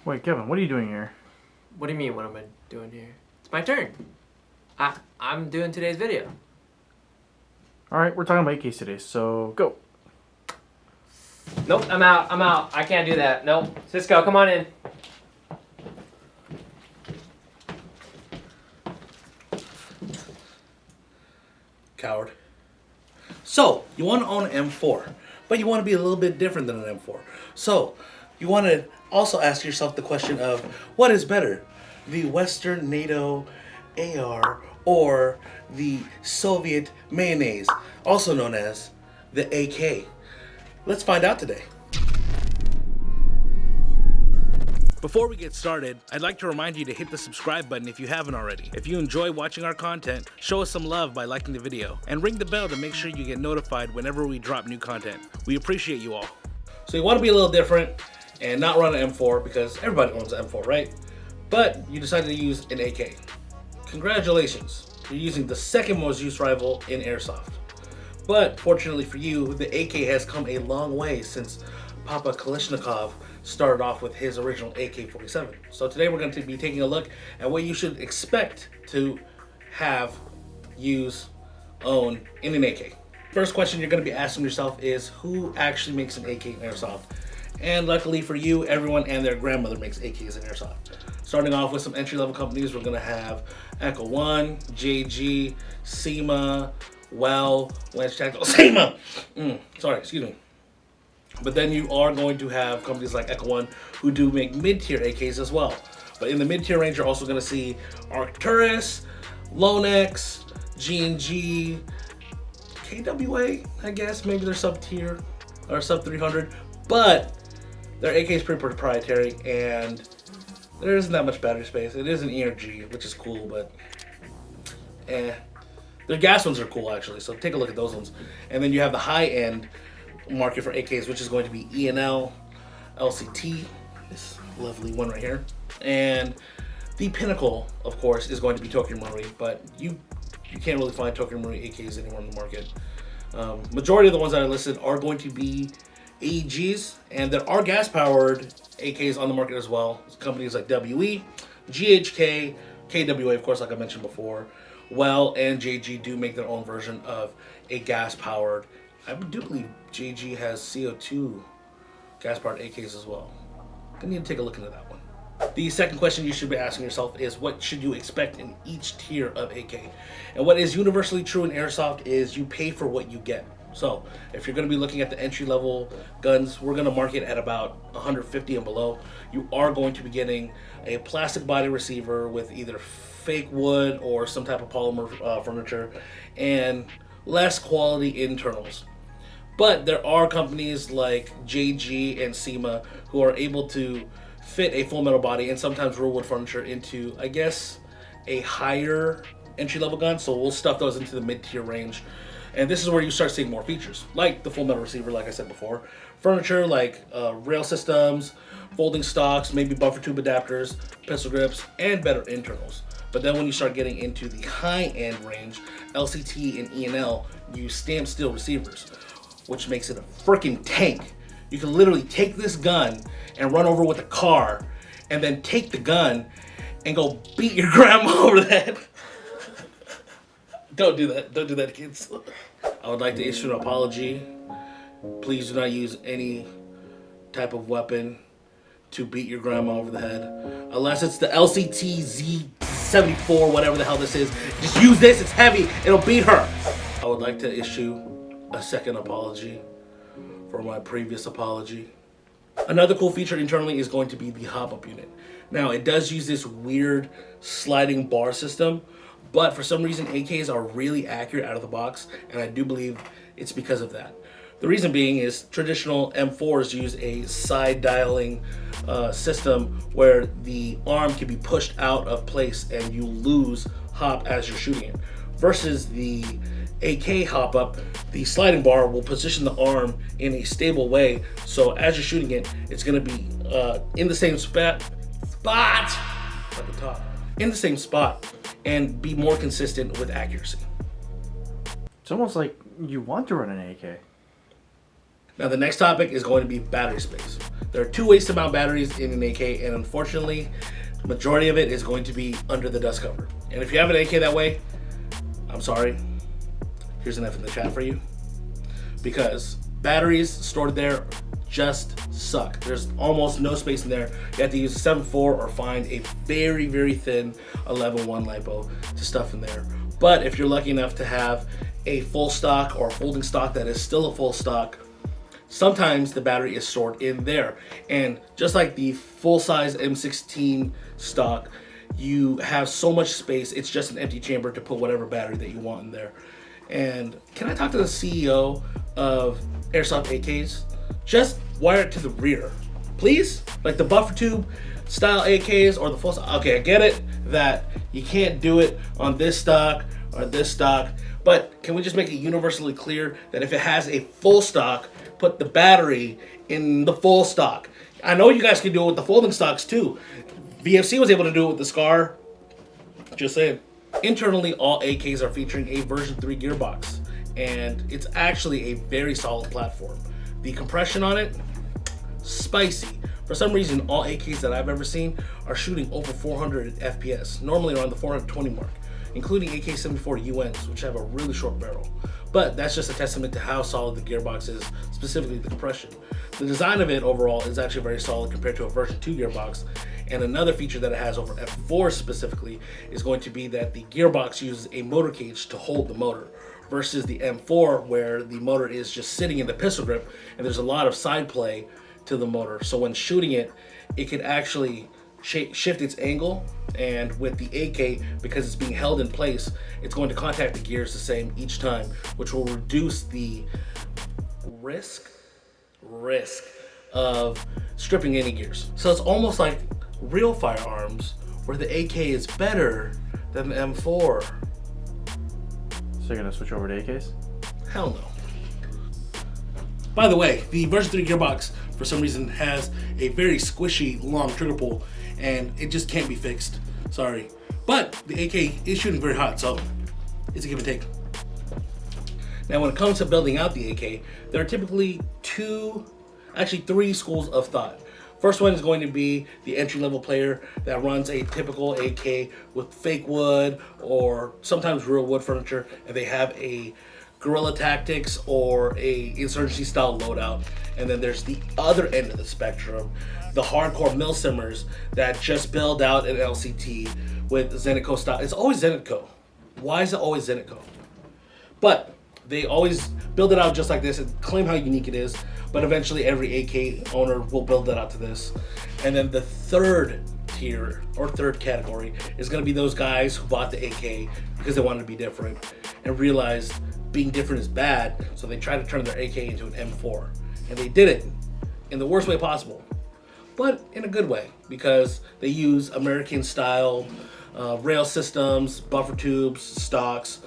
Wait, Kevin, what are you doing here? What do you mean, what am I doing here? It's my turn. I'm doing today's video. Alright, we're talking about AKs today, so go. Nope, I'm out. I can't do that. Nope. Cisco, come on in. Coward. So, you want to own an M4, but you want to be a little bit different than an M4. So, you want to also ask yourself the question of, what is better? The Western NATO AR or the Soviet mayonnaise, also known as the AK? Let's find out today. Before we get started, I'd like to remind you to hit the subscribe button if you haven't already. If you enjoy watching our content, show us some love by liking the video, and ring the bell to make sure you get notified whenever we drop new content. We appreciate you all. So you want to be a little different and not run an M4 because everybody owns an M4, right? But you decided to use an AK. Congratulations, you're using the second most used rifle in Airsoft. But fortunately for you, the AK has come a long way since Papa Kalashnikov started off with his original AK47. So today we're going to be taking a look at what you should expect to have, use, own in an AK. First question you're going to be asking yourself is, who actually makes an AK in Airsoft? And luckily for you, everyone and their grandmother makes AKs in Airsoft. Starting off with some entry-level companies, we're going to have AK1, JG, SEMA, Well, Lance Tactical, SEMA! Excuse me. But then you are going to have companies like AK1 who do make mid-tier AKs as well. But in the mid-tier range, you're also going to see Arcturus, Lonex, G&G, KWA, I guess. Maybe they're sub-tier or sub-300. But their AK is pretty proprietary and there isn't that much battery space. It is an ERG, which is cool, but Their gas ones are cool actually, so take a look at those ones. And then you have the high-end market for AKs, which is going to be ENL, LCT, this lovely one right here, and the pinnacle, of course, is going to be Tokyo Marui, but you can't really find Tokyo Marui AKs anywhere in the market. Majority of the ones that I listed are going to be AEGs, and there are gas-powered AKs on the market as well. Companies like WE, GHK, KWA, of course, like I mentioned before. Well and JG do make their own version of a gas-powered. I do believe JG has CO2 gas-powered AKs as well. I need to take a look into that one. The second question you should be asking yourself is, what should you expect in each tier of AK? And what is universally true in Airsoft is you pay for what you get. So if you're going to be looking at the entry-level guns, we're going to mark it at about 150 and below. You are going to be getting a plastic body receiver with either fake wood or some type of polymer furniture and less quality internals. But there are companies like JG and SEMA who are able to fit a full metal body and sometimes real wood furniture into, I guess, a higher entry-level gun. So we'll stuff those into the mid-tier range. And this is where you start seeing more features, like the full metal receiver, like I said before. Furniture like rail systems, folding stocks, maybe buffer tube adapters, pistol grips, and better internals. But then when you start getting into the high-end range, LCT and ENL use stamped steel receivers, which makes it a freaking tank. You can literally take this gun and run over with a car, and then take the gun and go beat your grandma over the head. Don't do that. Don't do that, kids. I would like to issue an apology. Please do not use any type of weapon to beat your grandma over the head. Unless it's the LCT Z74, whatever the hell this is. Just use this, it's heavy, it'll beat her. I would like to issue a second apology for my previous apology. Another cool feature internally is going to be the hop-up unit. Now, it does use this weird sliding bar system, but for some reason AKs are really accurate out of the box, and I do believe it's because of that. The reason being is traditional M4s use a side dialing system where the arm can be pushed out of place and you lose hop as you're shooting it. Versus the AK hop up, the sliding bar will position the arm in a stable way, so as you're shooting it, it's going to be in the same spot at the top, in the same spot, and be more consistent with accuracy. It's almost like you want to run an AK. Now the next topic is going to be battery space. There are 2 ways to mount batteries in an AK, and unfortunately, the majority of it is going to be under the dust cover. And if you have an AK that way, I'm sorry. Here's an F in the chat for you. Because batteries stored there just suck. There's almost no space in there. You have to use a 7.4 or find a very, very thin 11.1 LiPo to stuff in there. But if you're lucky enough to have a full stock or folding stock that is still a full stock, sometimes the battery is stored in there. And just like the full-size M16 stock, you have so much space, it's just an empty chamber to put whatever battery that you want in there. And can I talk to the CEO of Airsoft AKs? Just wire it to the rear, please? Like the buffer tube style AKs or the full stock. Okay, I get it that you can't do it on this stock or this stock, but can we just make it universally clear that if it has a full stock, put the battery in the full stock? I know you guys can do it with the folding stocks too. VFC was able to do it with the SCAR. Just saying. Internally, all AKs are featuring a version 3 gearbox, and it's actually a very solid platform. The compression on it, spicy. For some reason, all AKs that I've ever seen are shooting over 400 FPS, normally around the 420 mark, including AK74 UNs, which have a really short barrel. But that's just a testament to how solid the gearbox is, specifically the compression. The design of it overall is actually very solid compared to a version 2 gearbox. And another feature that it has over M4 specifically is going to be that the gearbox uses a motor cage to hold the motor, versus the M4 where the motor is just sitting in the pistol grip and there's a lot of side play to the motor. So when shooting it, it can actually shift its angle, and with the AK, because it's being held in place, it's going to contact the gears the same each time, which will reduce the risk of stripping any gears. So it's almost like real firearms where the AK is better than the M4. So you're gonna switch over to AKs? Hell no. By the way, the version 3 gearbox for some reason has a very squishy long trigger pull, and it just can't be fixed. Sorry. But the AK is shooting very hot, so it's a give and take. Now when it comes to building out the AK, there are typically 3 schools of thought. First one is going to be the entry-level player that runs a typical AK with fake wood or sometimes real wood furniture, and they have a guerrilla tactics or a insurgency style loadout. And then there's the other end of the spectrum, the hardcore milsimmers that just build out an LCT with Zenitco style. It's always Zenitco. Why is it always Zenitco? But they always build it out just like this and claim how unique it is, but eventually every AK owner will build that out to this. And then the third tier or third category is going to be those guys who bought the AK because they wanted to be different and realized being different is bad, so they tried to turn their AK into an M4. And they did it in the worst way possible, but in a good way, because they use American style rail systems, buffer tubes, stocks.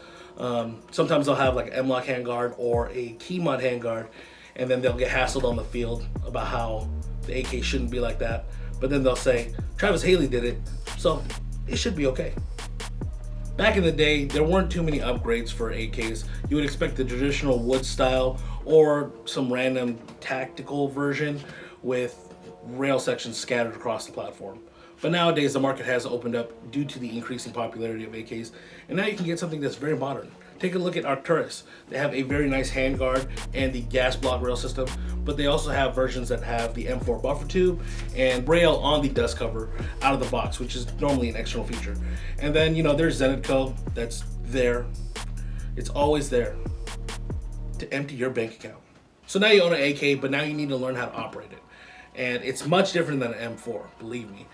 Sometimes they'll have like an M-lock handguard or a key mod handguard, and then they'll get hassled on the field about how the AK shouldn't be like that. But then they'll say, Travis Haley did it, so it should be okay. Back in the day, there weren't too many upgrades for AKs. You would expect the traditional wood style or some random tactical version with rail sections scattered across the platform. But nowadays, the market has opened up due to the increasing popularity of AKs, and now you can get something that's very modern. Take a look at Arcturus. They have a very nice handguard and the gas block rail system, but they also have versions that have the M4 buffer tube and rail on the dust cover out of the box, which is normally an external feature. And then, there's Zenitco that's there. It's always there to empty your bank account. So now you own an AK, but now you need to learn how to operate it. And it's much different than an M4, believe me.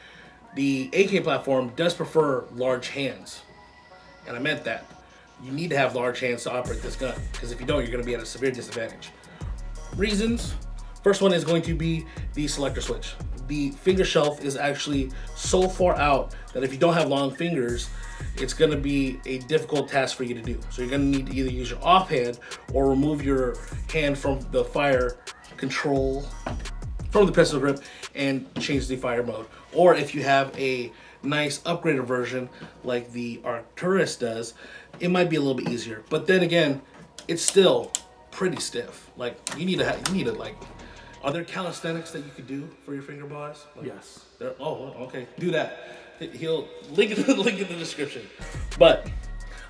The AK platform does prefer large hands, and I meant that. You need to have large hands to operate this gun, because if you don't, you're going to be at a severe disadvantage. Reasons. First one is going to be the selector switch. The finger shelf is actually so far out that if you don't have long fingers, it's going to be a difficult task for you to do. So you're going to need to either use your offhand or remove your hand from the fire control, from the pistol grip, and change the fire mode. Or if you have a nice upgraded version like the Arcturus does, it might be a little bit easier. But then again, it's still pretty stiff. Like you need to like. Are there calisthenics that you could do for your finger boss? Like, Yes. Oh, okay. Do that. He'll link in the description. But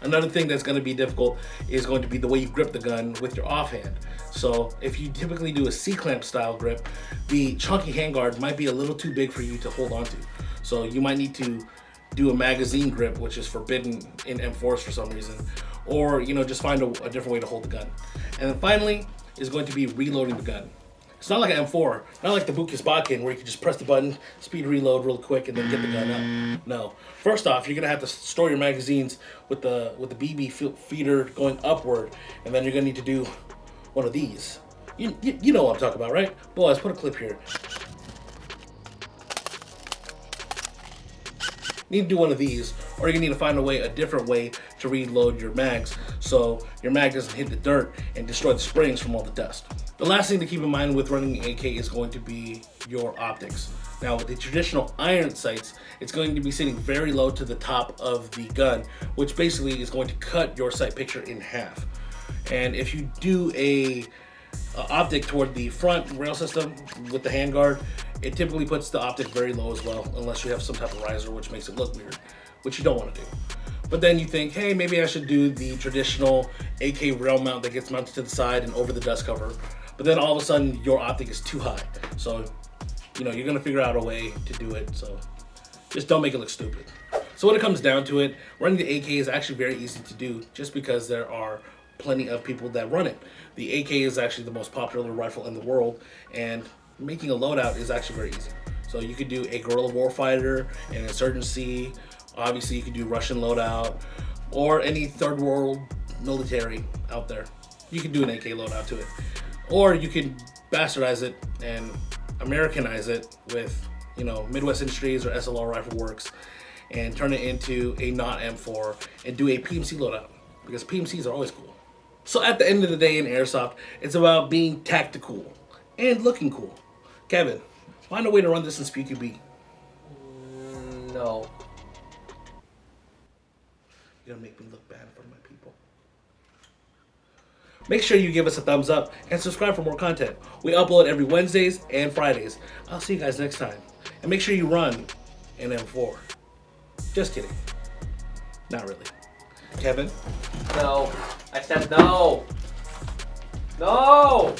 another thing that's going to be difficult is going to be the way you grip the gun with your offhand. So if you typically do a C-clamp style grip, the chunky handguard might be a little too big for you to hold onto. So you might need to do a magazine grip, which is forbidden in M4s for some reason, or just find a different way to hold the gun. And then finally is going to be reloading the gun. It's not like an M4, not like the Bukisbaken where you can just press the button, speed reload real quick, and then get the gun up. No. First off, you're gonna have to store your magazines with the BB feeder going upward, and then you're gonna need to do one of these. You know what I'm talking about, right? Boys, put a clip here. You need to do one of these, or you need to find a different way to reload your mags so your mag doesn't hit the dirt and destroy the springs from all the dust. The last thing to keep in mind with running an AK is going to be your optics. Now with the traditional iron sights, it's going to be sitting very low to the top of the gun, which basically is going to cut your sight picture in half. And if you do a optic toward the front rail system with the handguard, it typically puts the optic very low as well, unless you have some type of riser which makes it look weird, which you don't want to do. But then you think, hey, maybe I should do the traditional AK rail mount that gets mounted to the side and over the dust cover. But then all of a sudden your optic is too high. So, you're gonna figure out a way to do it. So just don't make it look stupid. So when it comes down to it, running the AK is actually very easy to do just because there are plenty of people that run it. The AK is actually the most popular rifle in the world, and making a loadout is actually very easy. So you could do a guerrilla warfighter, an insurgency, obviously you could do Russian loadout, or any third world military out there. You could do an AK loadout to it. Or you can bastardize it and Americanize it with, Midwest Industries or SLR Rifle Works and turn it into a not M4 and do a PMC loadout, because PMCs are always cool. So at the end of the day in Airsoft, it's about being tactical and looking cool. Kevin, find a way to run this in SPQB. No. You're gonna make me look bad in front of my people. Make sure you give us a thumbs up and subscribe for more content. We upload every Wednesdays and Fridays. I'll see you guys next time. And make sure you run an M4. Just kidding. Not really. Kevin? No. I said no. No!